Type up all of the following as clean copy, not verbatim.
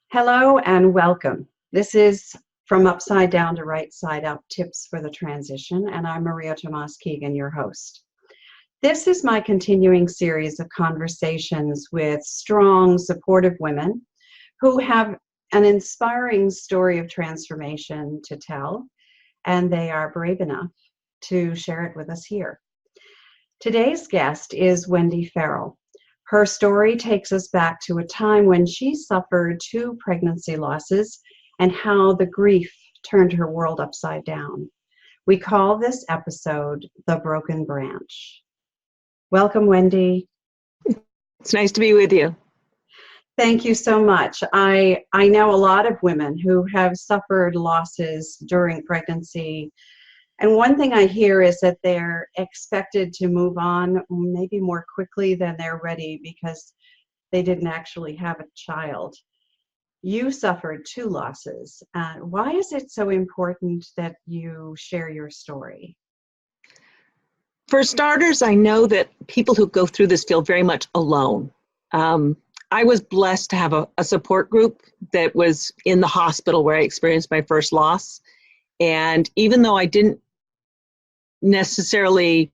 Hello and welcome. This is From Upside Down to Right Side Up, Tips for the Transition, and I'm Maria Tomas-Keegan, your host. This is my continuing series of conversations with strong, supportive women who have an inspiring story of transformation to tell, and they are brave enough to share it with us here. Today's guest is Wendy Farrell. Her story takes us back to a time when she suffered 2 pregnancy losses and how the grief turned her world upside down. We call this episode The Broken Branch. Welcome, Wendy. It's nice to be with you. Thank you so much. I know a lot of women who have suffered losses during pregnancy. And one thing I hear is that they're expected to move on maybe more quickly than they're ready because they didn't actually have a child. You suffered 2 losses. Why is it so important that you share your story? For starters, I know that people who go through this feel very much alone. I was blessed to have a support group that was in the hospital where I experienced my first loss. And even though I didn't necessarily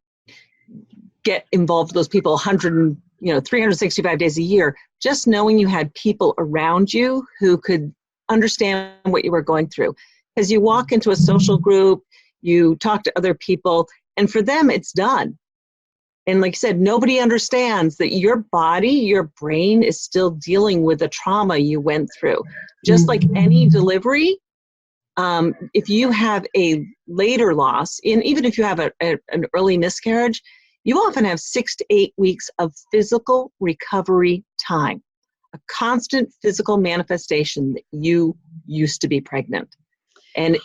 get involved with those people 365 days a year, just knowing you had people around you who could understand what you were going through. Because you walk into a social group, you talk to other people, and for them it's done. And like I said, nobody understands that your body, your brain is still dealing with the trauma you went through. Just like any delivery, if you have a later loss, and even if you have an early miscarriage, you often have 6 to 8 weeks of physical recovery time, a constant physical manifestation that you used to be pregnant. And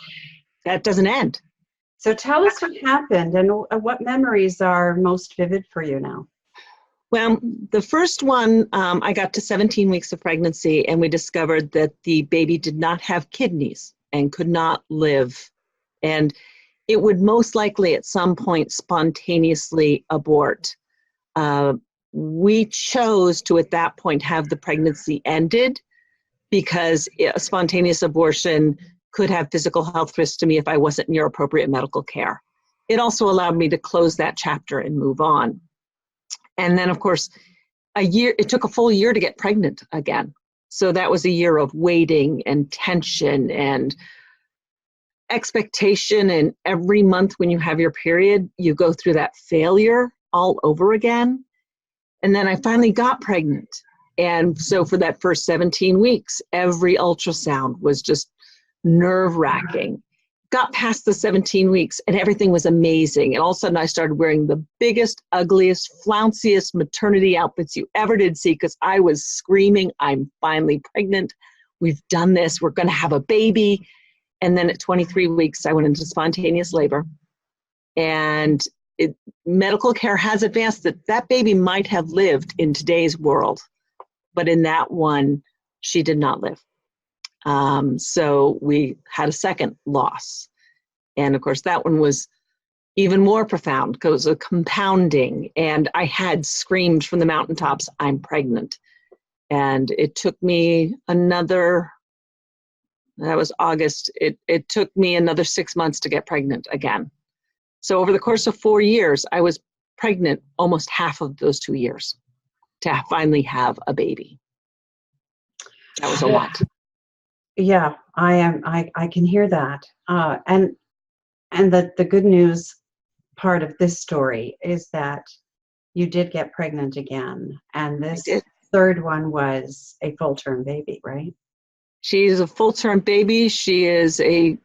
that doesn't end. So tell us what happened and what memories are most vivid for you now. Well, the first one, I got to 17 weeks of pregnancy and we discovered that the baby did not have kidneys and could not live. And it would most likely at some point spontaneously abort. We chose to at that point have the pregnancy ended because a spontaneous abortion could have physical health risks to me if I wasn't near appropriate medical care. It also allowed me to close that chapter and move on. And then of course, it took a full year to get pregnant again. So that was a year of waiting and tension and expectation, and every month when you have your period, you go through that failure all over again. And then I finally got pregnant. And so for that first 17 weeks, every ultrasound was just nerve-wracking. Got past the 17 weeks and everything was amazing. And all of a sudden I started wearing the biggest, ugliest, flounciest maternity outfits you ever did see because I was screaming, I'm finally pregnant. We've done this. We're going to have a baby. And then at 23 weeks, I went into spontaneous labor. And medical care has advanced that baby might have lived in today's world. But in that one, she did not live. So we had a second loss. And of course, that one was even more profound because of compounding. And I had screamed from the mountaintops, I'm pregnant. And it took me that was August. It took me another 6 months to get pregnant again. So over the course of 4 years, I was pregnant almost half of those 2 years to finally have a baby. That was a lot. Yeah, I can hear that. And the good news part of this story is that you did get pregnant again. And this third one was a full-term baby, right? She's a full-term baby. She is a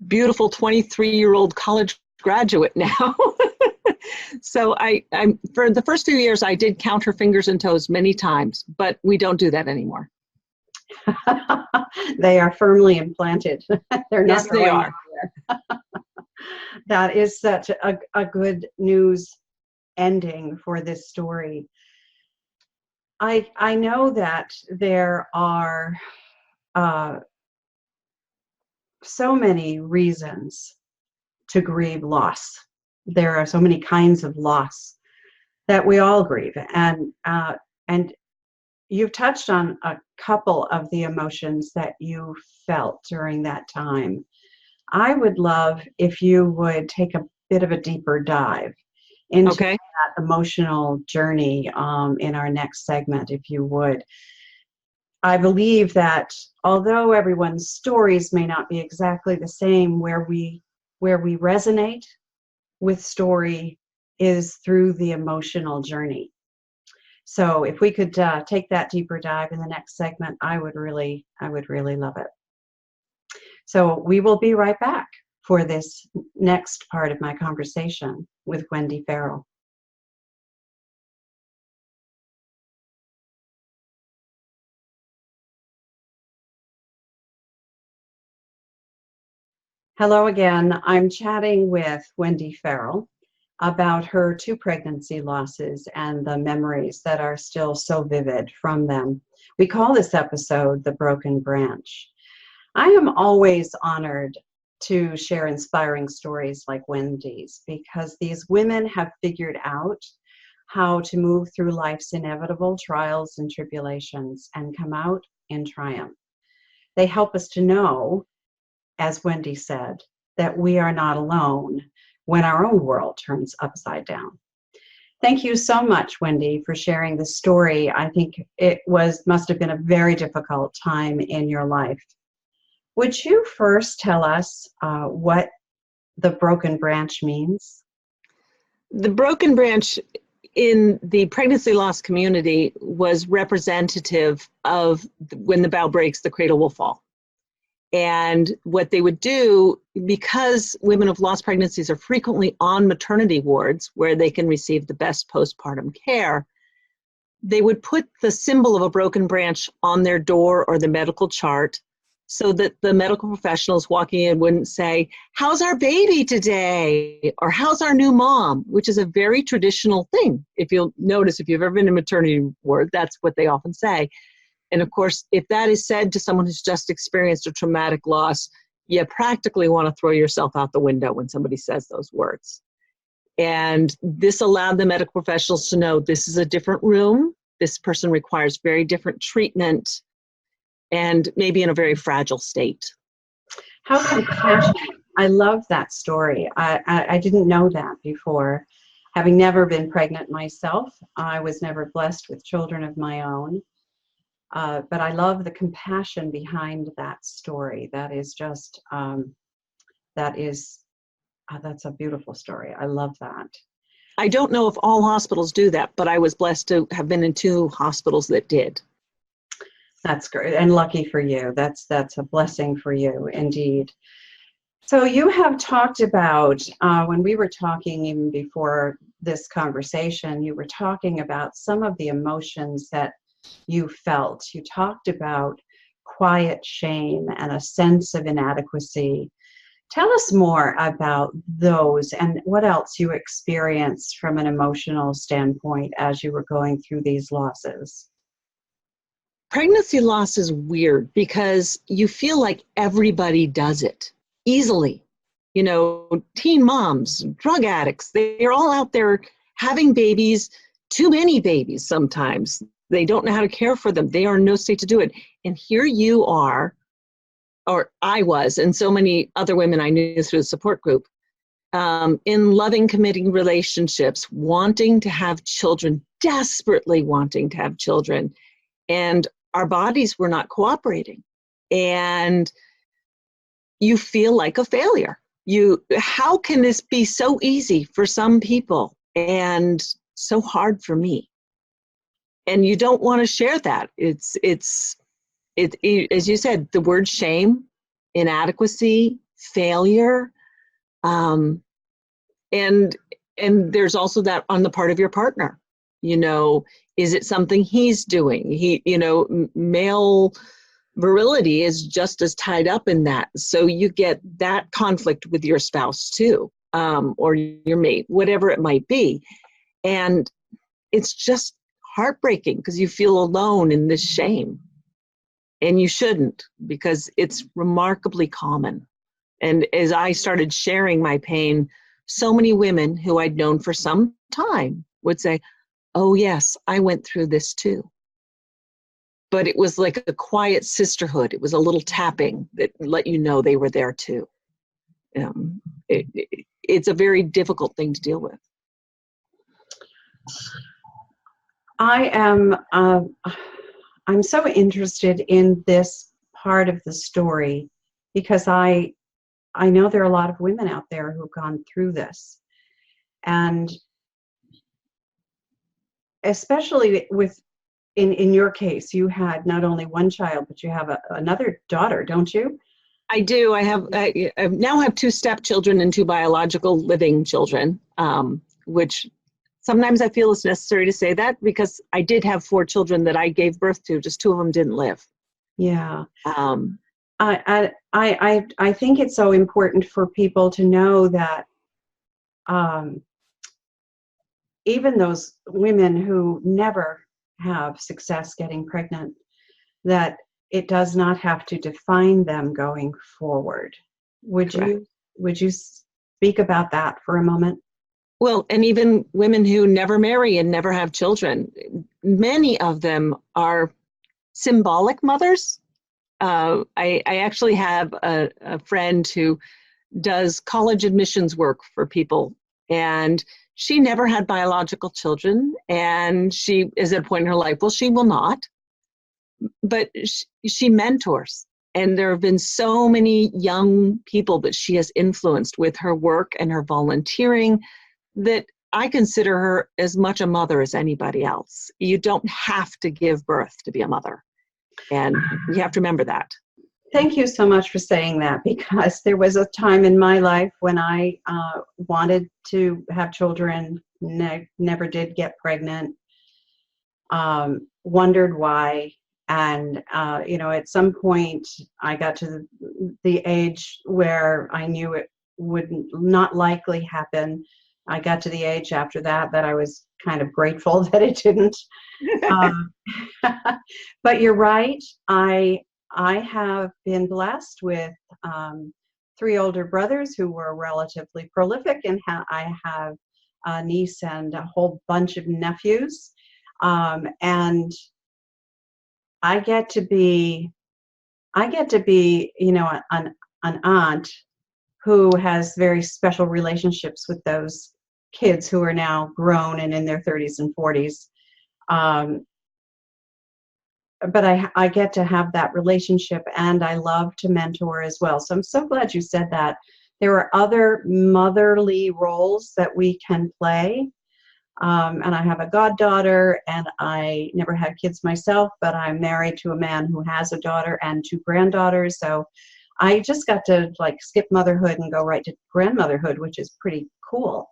beautiful 23-year-old college graduate now. So I'm for the first few years, I did count her fingers and toes many times, but we don't do that anymore. They are firmly implanted. They're yes, not they are. That is such a good news ending for this story. I know that there are uh, so many reasons to grieve loss. There are so many kinds of loss that we all grieve, and you've touched on a couple of the emotions that you felt during that time. I would love if you would take a bit of a deeper dive into Okay. that emotional journey in our next segment, if you would. I believe that although everyone's stories may not be exactly the same, where we resonate with story is through the emotional journey. So if we could take that deeper dive in the next segment, I would really love it. So we will be right back for this next part of my conversation with Wendy Farrell. Hello again. I'm chatting with Wendy Farrell about her 2 pregnancy losses and the memories that are still so vivid from them. We call this episode The Broken Branch. I am always honored to share inspiring stories like Wendy's because these women have figured out how to move through life's inevitable trials and tribulations and come out in triumph. They help us to know, as Wendy said, that we are not alone when our own world turns upside down. Thank you so much, Wendy, for sharing this story. I think it must have been a very difficult time in your life. Would you first tell us what the broken branch means? The broken branch in the pregnancy loss community was representative of when the bough breaks, the cradle will fall. And what they would do, because women of lost pregnancies are frequently on maternity wards where they can receive the best postpartum care, they would put the symbol of a broken branch on their door or the medical chart so that the medical professionals walking in wouldn't say, "How's our baby today?" or "How's our new mom?" which is a very traditional thing. If you'll notice, if you've ever been in a maternity ward, that's what they often say. And of course, if that is said to someone who's just experienced a traumatic loss, you practically want to throw yourself out the window when somebody says those words. And this allowed the medical professionals to know this is a different room. This person requires very different treatment and maybe in a very fragile state. How compassionate. I love that story. I didn't know that before. Having never been pregnant myself, I was never blessed with children of my own. But I love the compassion behind that story. That is just, that's a beautiful story. I love that. I don't know if all hospitals do that, but I was blessed to have been in 2 hospitals that did. That's great, and lucky for you. That's a blessing for you, indeed. So you have talked about, when we were talking even before this conversation, you were talking about some of the emotions that you felt. You talked about quiet shame and a sense of inadequacy. Tell us more about those and what else you experienced from an emotional standpoint as you were going through these losses. Pregnancy loss is weird because you feel like everybody does it easily. You know, teen moms, drug addicts, they're all out there having babies, too many babies sometimes. They don't know how to care for them. They are in no state to do it. And here you are, or I was, and so many other women I knew through the support group, in loving, committing relationships, wanting to have children, desperately wanting to have children. And our bodies were not cooperating. And you feel like a failure. How can this be so easy for some people and so hard for me? And you don't want to share that. It, as you said, the word shame, inadequacy, failure, and there's also that on the part of your partner. You know, is it something he's doing? Male virility is just as tied up in that. So you get that conflict with your spouse too, or your mate, whatever it might be. And it's just heartbreaking because you feel alone in this shame. And you shouldn't, because it's remarkably common. And as I started sharing my pain, so many women who I'd known for some time would say, oh yes, I went through this too. But it was like a quiet sisterhood. It was a little tapping that let you know they were there too. It's a very difficult thing to deal with. I'm so interested in this part of the story because I know there are a lot of women out there who've gone through this, and especially in your case, you had not only one child, but you have another daughter, don't you? I do. I now have 2 stepchildren and 2 biological living children, which sometimes I feel it's necessary to say that because I did have 4 children that I gave birth to, just 2 of them didn't live. Yeah. I think it's so important for people to know that even those women who never have success getting pregnant, that it does not have to define them going forward. Would you speak about that for a moment? Well, and even women who never marry and never have children, many of them are symbolic mothers. I actually have a friend who does college admissions work for people, and she never had biological children, and she is at a point in her life, well, she will not, but she mentors. And there have been so many young people that she has influenced with her work and her volunteering that I consider her as much a mother as anybody else. You don't have to give birth to be a mother. And you have to remember that. Thank you so much for saying that, because there was a time in my life when I wanted to have children, never did get pregnant, wondered why. And, at some point I got to the age where I knew it would not likely happen. I got to the age after that I was kind of grateful that it didn't. But you're right. I have been blessed with 3 older brothers who were relatively prolific, and I have a niece and a whole bunch of nephews. And I get to be, an aunt who has very special relationships with those kids who are now grown and in their 30s and 40s. But I get to have that relationship, and I love to mentor as well. So I'm so glad you said that. There are other motherly roles that we can play. And I have a goddaughter, and I never had kids myself, but I'm married to a man who has a daughter and 2 granddaughters. So I just got to skip motherhood and go right to grandmotherhood, which is pretty cool.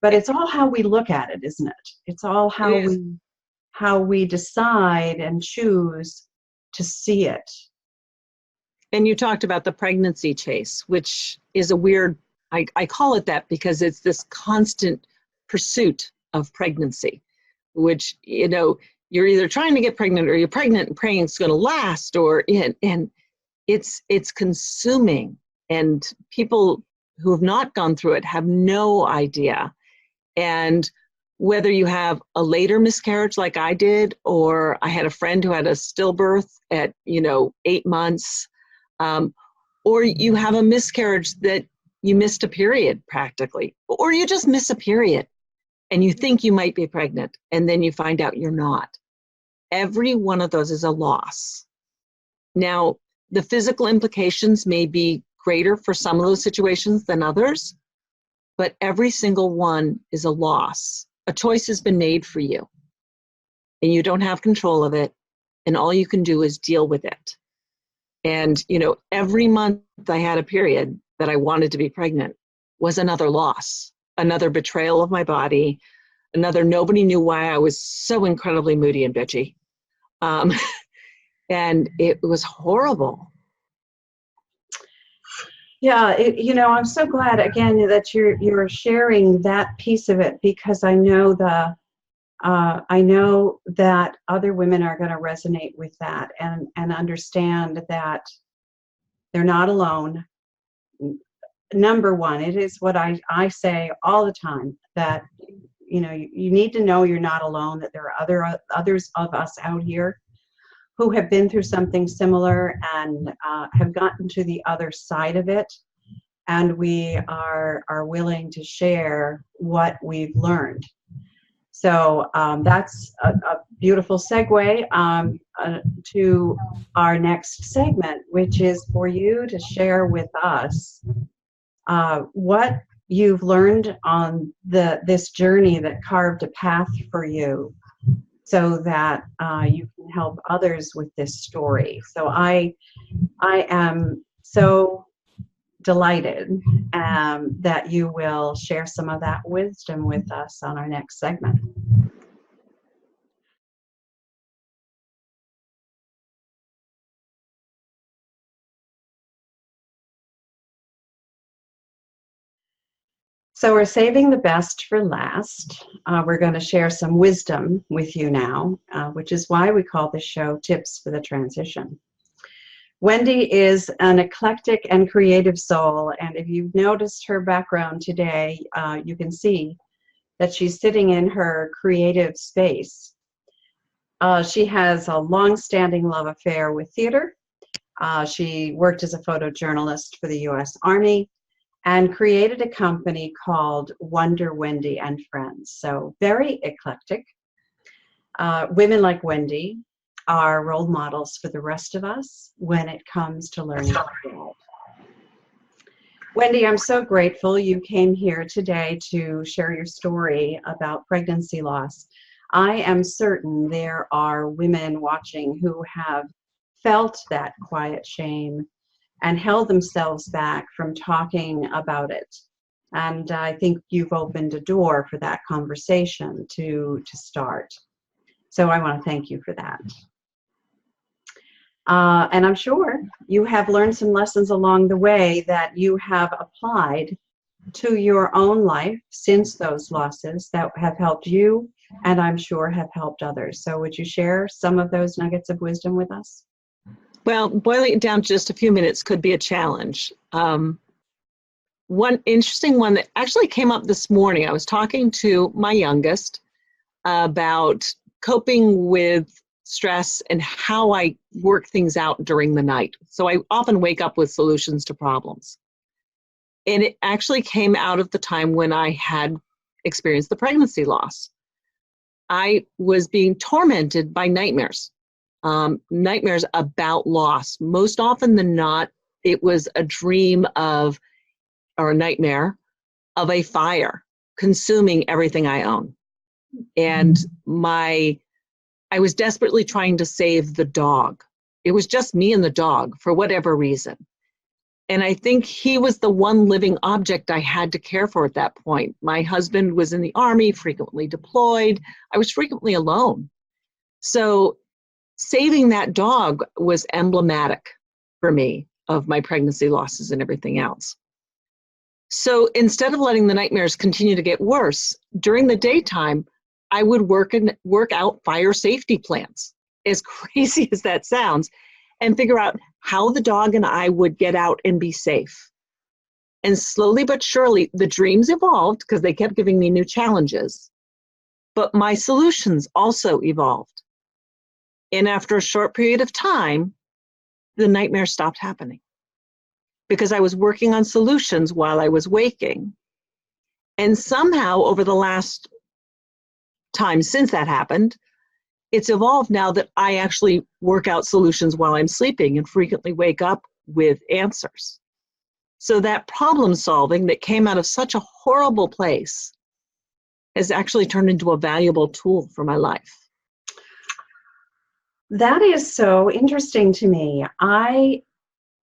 But it's all how we look at it, isn't it? It's all how we decide and choose to see it. And you talked about the pregnancy chase, which is a weird, I call it that because it's this constant pursuit of pregnancy, which, you're either trying to get pregnant or you're pregnant and praying it's going to last, and it's consuming. And people who have not gone through it have no idea. And whether you have a later miscarriage like I did, or I had a friend who had a stillbirth at 8 months, or you have a miscarriage that you missed a period practically, or you just miss a period and you think you might be pregnant and then you find out you're not. Every one of those is a loss. Now, the physical implications may be greater for some of those situations than others, but every single one is a loss. A choice has been made for you, and you don't have control of it, and all you can do is deal with it. And, every month I had a period that I wanted to be pregnant was another loss, another betrayal of my body, another nobody knew why I was so incredibly moody and bitchy. And it was horrible. Yeah, I'm so glad again that you're sharing that piece of it, because I know I know that other women are going to resonate with that and understand that they're not alone. Number one, it is what I say all the time, that you need to know you're not alone, that there are others of us out here who have been through something similar and have gotten to the other side of it, and we are willing to share what we've learned. So that's a beautiful segue to our next segment, which is for you to share with us what you've learned on this journey that carved a path for you, so that you can help others with this story. So I am so delighted that you will share some of that wisdom with us on our next segment. So we're saving the best for last. We're going to share some wisdom with you now, which is why we call this show Tips for the Transition. Wendy is an eclectic and creative soul, and if you've noticed her background today, you can see that she's sitting in her creative space. She has a long-standing love affair with theater. She worked as a photojournalist for the U.S. Army and created a company called Wonder Wendy and Friends. So very eclectic. Women like Wendy are role models for the rest of us when it comes to learning to build. Wendy, I'm so grateful you came here today to share your story about pregnancy loss. I am certain there are women watching who have felt that quiet shame and held themselves back from talking about it. And I think you've opened a door for that conversation to start. So I want to thank you for that. And I'm sure you have learned some lessons along the way that you have applied to your own life since those losses that have helped you, and I'm sure have helped others. So would you share some of those nuggets of wisdom with us? Well, boiling it down to just a few minutes could be a challenge. One interesting one that actually came up this morning, I was talking to my youngest about coping with stress and how I work things out during the night. So I often wake up with solutions to problems. And it actually came out of the time when I had experienced the pregnancy loss. I was being tormented by nightmares. Nightmares about loss. Most often than not, it was a dream of, or a nightmare of a fire consuming everything I own. And I was desperately trying to save the dog. It was just me and the dog for whatever reason. And I think he was the one living object I had to care for at that point. My husband was in the Army, frequently deployed. I was frequently alone. So saving that dog was emblematic for me of my pregnancy losses and everything else. So instead of letting the nightmares continue to get worse, during the daytime, I would work out fire safety plans, as crazy as that sounds, and figure out how the dog and I would get out and be safe. And slowly but surely, the dreams evolved because they kept giving me new challenges, but my solutions also evolved. And after a short period of time, the nightmare stopped happening because I was working on solutions while I was waking. And somehow over the last time since that happened, it's evolved now that I actually work out solutions while I'm sleeping and frequently wake up with answers. So that problem solving that came out of such a horrible place has actually turned into a valuable tool for my life. That is so interesting to me.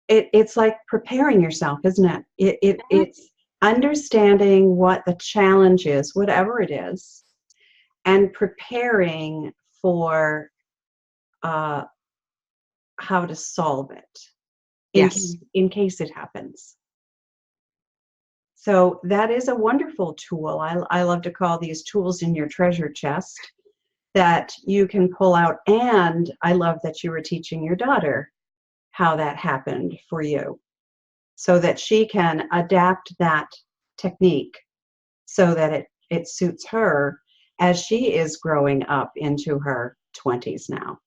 It's like preparing yourself, isn't it? It's understanding what the challenge is, whatever it is, and preparing for how to solve it in case it happens. So that is a wonderful tool. I love to call these tools in your treasure chest. that you can pull out. And I love that you were teaching your daughter how that happened for you, so that she can adapt that technique so that it suits her as she is growing up into her 20s now.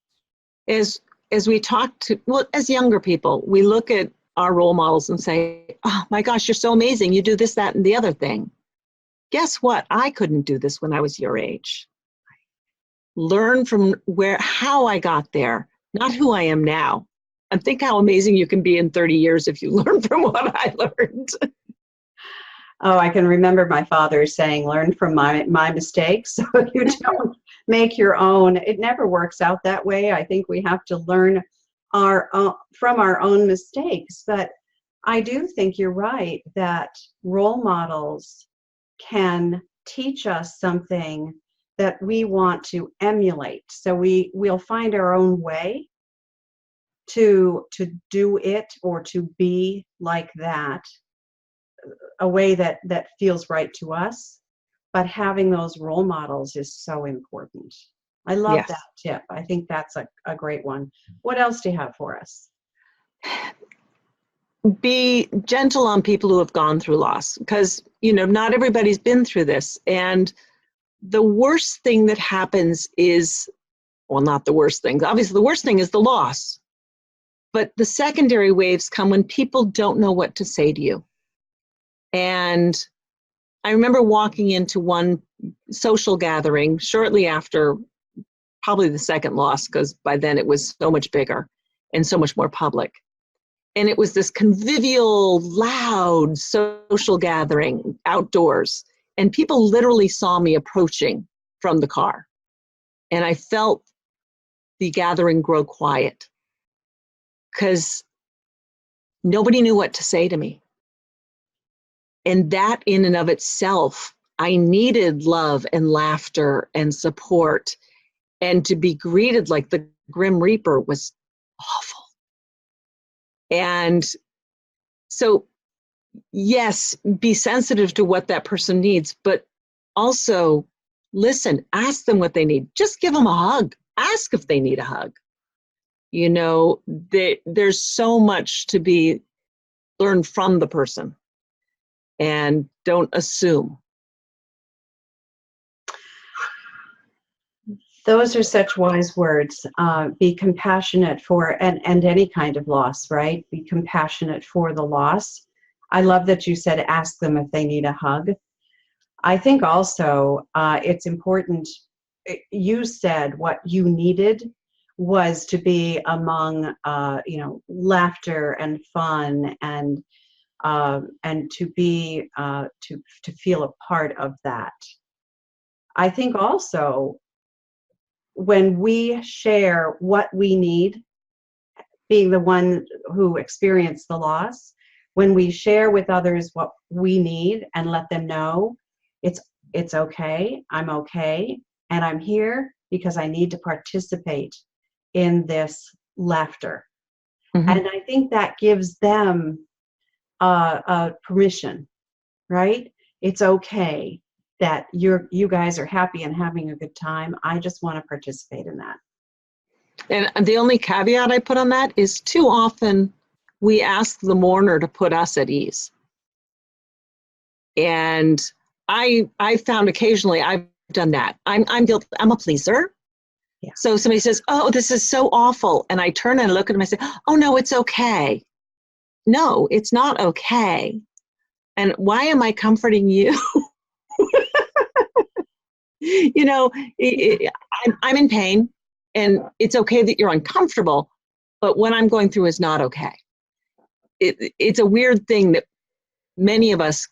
As we talk to, well, as younger people, we look at our role models and say, oh my gosh, you're so amazing. You do this, that, and the other thing. Guess what? I couldn't do this when I was your age. Learn from how I got there, not who I am now. And think how amazing you can be in 30 years if you learn from what I learned. Oh, I can remember my father saying, learn from my mistakes so you don't make your own. It never works out that way. I think we have to learn from our own mistakes. But I do think you're right that role models can teach us something that we want to emulate. So we'll find our own way to do it or to be like that, a way that feels right to us. But having those role models is so important. I love Yes. that tip. I think that's a great one. What else do you have for us? Be gentle on people who have gone through loss, because not everybody's been through this. And the worst thing that happens is, well, not the worst thing. Obviously, the worst thing is the loss. But the secondary waves come when people don't know what to say to you. And I remember walking into one social gathering shortly after probably the second loss, because by then it was so much bigger and so much more public. And it was this convivial, loud social gathering outdoors. And people literally saw me approaching from the car. And I felt the gathering grow quiet because nobody knew what to say to me. And that in and of itself, I needed love and laughter and support. And to be greeted like the Grim Reaper was awful. And so, yes, be sensitive to what that person needs, but also listen, ask them what they need. Just give them a hug. Ask if they need a hug. There's so much to be learned from the person, and don't assume. Those are such wise words. Be compassionate for, and any kind of loss, right? Be compassionate for the loss. I love that you said ask them if they need a hug. I think also it's important, you said what you needed was to be among, laughter and fun and to be, to feel a part of that. I think also when we share what we need, being the one who experienced the loss, when we share with others what we need and let them know it's okay, I'm okay, and I'm here because I need to participate in this laughter. Mm-hmm. And I think that gives them permission, right? It's okay that you guys are happy and having a good time. I just want to participate in that. And the only caveat I put on that is too often we ask the mourner to put us at ease. And I found occasionally I've done that. I'm guilty. I'm a pleaser. Yeah. So somebody says, "Oh, this is so awful," and I turn and look at them and I say, "Oh no, it's okay." No, it's not okay. And why am I comforting you? I'm in pain, and it's okay that you're uncomfortable, but what I'm going through is not okay. It's a weird thing that many of us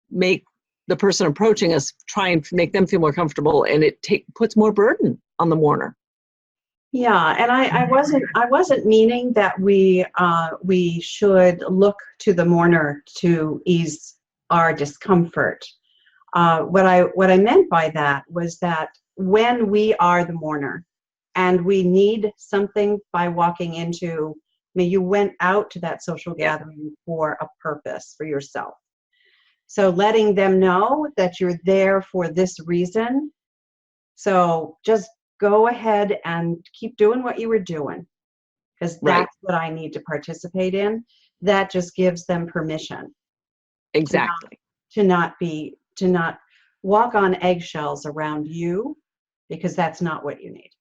make the person approaching us try and make them feel more comfortable, and it puts more burden on the mourner. Yeah, and I wasn't meaning that we should look to the mourner to ease our discomfort. What I meant by that was that when we are the mourner and we need something by walking into, I mean, you went out to that social gathering for a purpose for yourself. So letting them know that you're there for this reason. So just go ahead and keep doing what you were doing, because Right. that's what I need to participate in. That just gives them permission to not Exactly. to not walk on eggshells around you, because that's not what you need.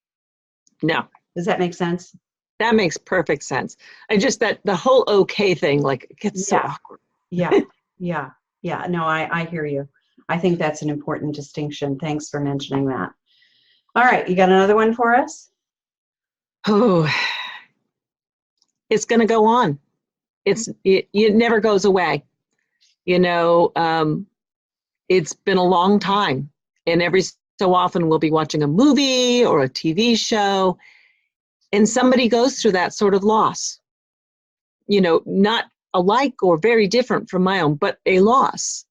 No, Does that make sense? that makes perfect sense. I just, that the whole okay thing, like, it gets so Yeah, awkward. yeah, yeah, yeah. No, I hear you. I think that's an important distinction. Thanks for mentioning that. All right, you got another one for us? Oh, it's going to go on. It never goes away. You know, it's been a long time, and every so often we'll be watching a movie or a TV show, and somebody goes through that sort of loss. You know, not alike or very different from my own, but a loss.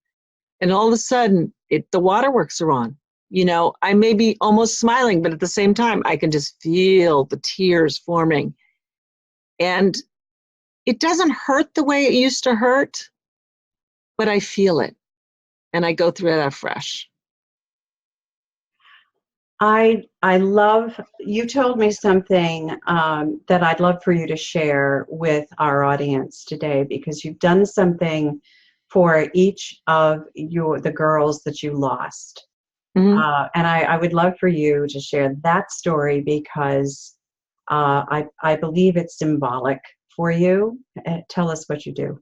And all of a sudden, the waterworks are on. You know, I may be almost smiling, but at the same time, I can just feel the tears forming. And it doesn't hurt the way it used to hurt, but I feel it, and I go through it afresh. I love, you told me something that I'd love for you to share with our audience today, because you've done something for each of the girls that you lost. Mm-hmm. And I would love for you to share that story, because I believe it's symbolic for you. Tell us what you do.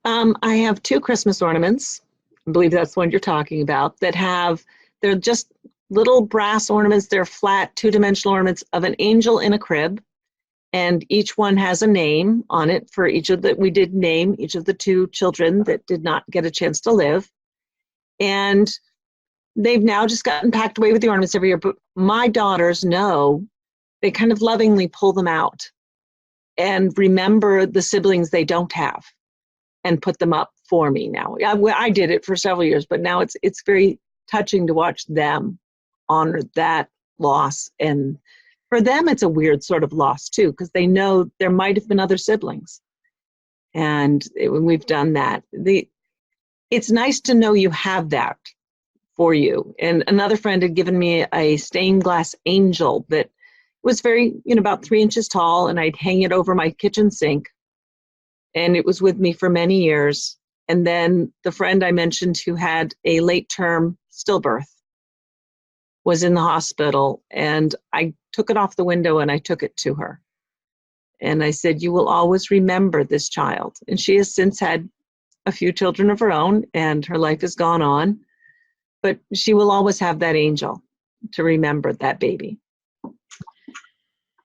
I have 2 Christmas ornaments. I believe that's what you're talking about. They're just little brass ornaments. They're flat, 2-dimensional ornaments of an angel in a crib, and each one has a name on it for each of the. We did name each of the 2 children that did not get a chance to live, and they've now just gotten packed away with the ornaments every year. But my daughters know, they kind of lovingly pull them out and remember the siblings they don't have, and put them up for me now. I did it for several years, but now it's very touching to watch them honor that loss. And for them, it's a weird sort of loss too, because they know there might have been other siblings. And when we've done that, it's nice to know you have that for you. And another friend had given me a stained glass angel that was very, about 3 inches tall, and I'd hang it over my kitchen sink. And it was with me for many years. And then the friend I mentioned who had a late term stillbirth was in the hospital, and I took it off the window and I took it to her. And I said, "You will always remember this child." And she has since had a few children of her own, and her life has gone on. But she will always have that angel to remember that baby.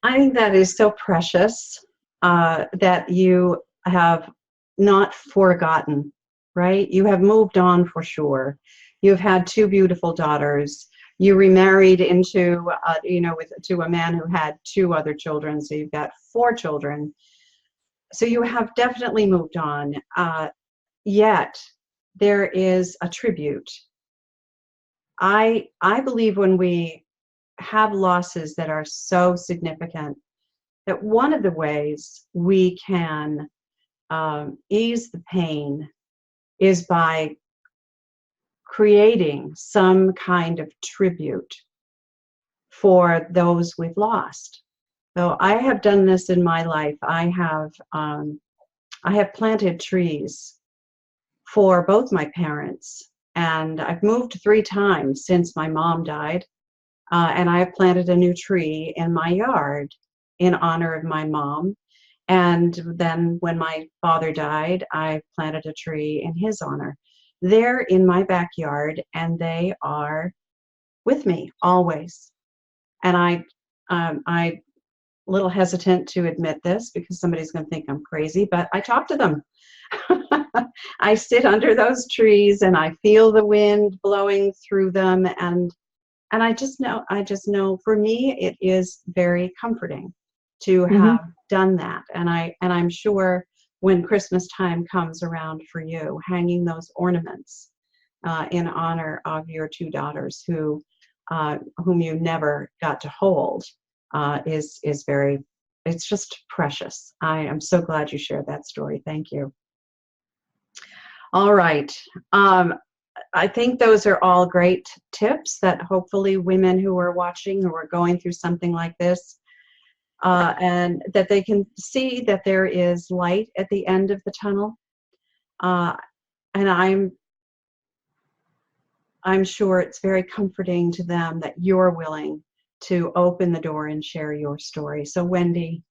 I think that is so precious, that you have not forgotten, right? You have moved on for sure. You've had 2 beautiful daughters. You remarried into, to a man who had 2 other children, so you've got 4 children. So you have definitely moved on. Yet there is a tribute. I believe when we have losses that are so significant, that one of the ways we can ease the pain is by creating some kind of tribute for those we've lost. So I have done this in my life. I have planted trees for both my parents, and I've moved 3 times since my mom died. And I have planted a new tree in my yard in honor of my mom. And then when my father died, I planted a tree in his honor. They're in my backyard, and they are with me always. And I a little hesitant to admit this, because somebody's going to think I'm crazy, but I talk to them. I sit under those trees and I feel the wind blowing through them, and I just know for me it is very comforting to Mm-hmm. have done that. And I'm sure when Christmas time comes around for you, hanging those ornaments in honor of your 2 daughters whom you never got to hold is very, it's just precious. I am so glad you shared that story. Thank you. All right. I think those are all great tips that hopefully women who are watching, who are going through something like this, and that they can see that there is light at the end of the tunnel. And I'm sure it's very comforting to them that you're willing to open the door and share your story. So Wendy,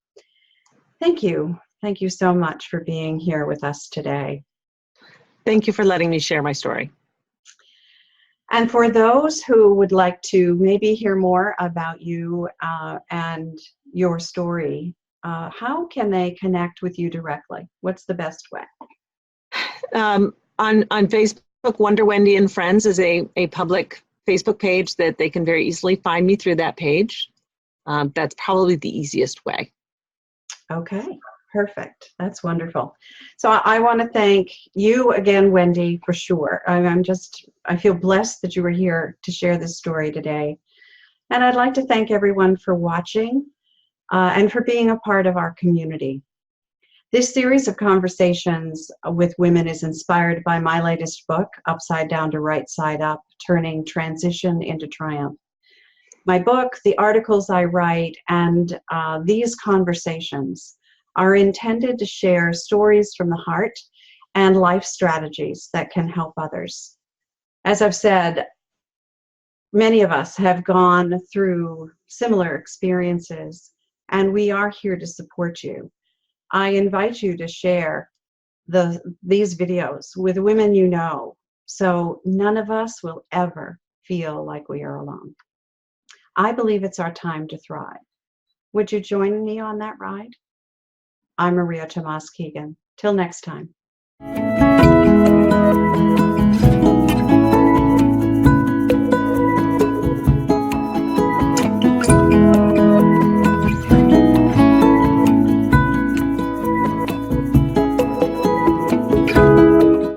thank you. Thank you so much for being here with us today. Thank you for letting me share my story. And for those who would like to maybe hear more about you and your story, how can they connect with you directly? What's the best way? On Facebook, Wonder Wendy and Friends is a public Facebook page that they can very easily find me through that page. That's probably the easiest way. Okay, perfect. That's wonderful. So I want to thank you again, Wendy, for sure. I feel blessed that you were here to share this story today. And I'd like to thank everyone for watching and for being a part of our community. This series of conversations with women is inspired by my latest book, Upside Down to Right Side Up, Turning Transition into Triumph. My book, the articles I write, and these conversations are intended to share stories from the heart and life strategies that can help others. As I've said, many of us have gone through similar experiences, and we are here to support you. I invite you to share these videos with women you know, so none of us will ever feel like we are alone. I believe it's our time to thrive. Would you join me on that ride? I'm Maria Tomas-Keegan. Till next time.